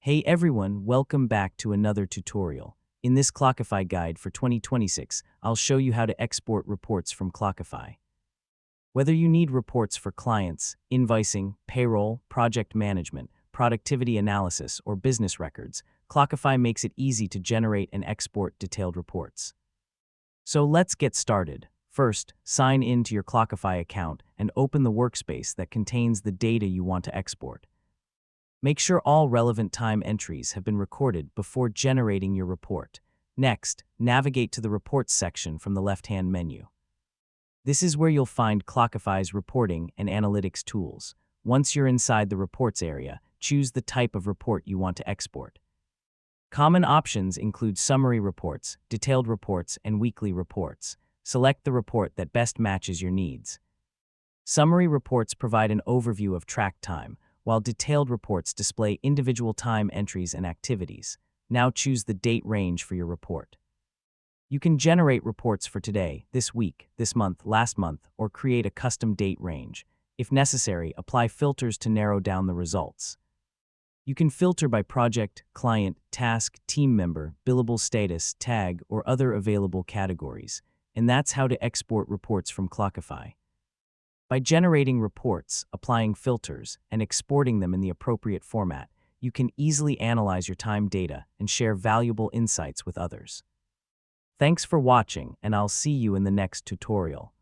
Hey everyone, welcome back to another tutorial. In this Clockify guide for 2026, I'll show you how to export reports from Clockify. Whether you need reports for clients, invoicing, payroll, project management, productivity analysis, or business records, Clockify makes it easy to generate and export detailed reports. So let's get started. First, sign in to your Clockify account and open the workspace that contains the data you want to export. Make sure all relevant time entries have been recorded before generating your report. Next, navigate to the Reports section from the left-hand menu. This is where you'll find Clockify's reporting and analytics tools. Once you're inside the Reports area, choose the type of report you want to export. Common options include summary reports, detailed reports, and weekly reports. Select the report that best matches your needs. Summary reports provide an overview of track time, while detailed reports display individual time entries and activities. Now choose the date range for your report. You can generate reports for today, this week, this month, last month, or create a custom date range. If necessary, apply filters to narrow down the results. You can filter by project, client, task, team member, billable status, tag, or other available categories. And that's how to export reports from Clockify. By generating reports, applying filters, and exporting them in the appropriate format, you can easily analyze your time data and share valuable insights with others. Thanks for watching, and I'll see you in the next tutorial.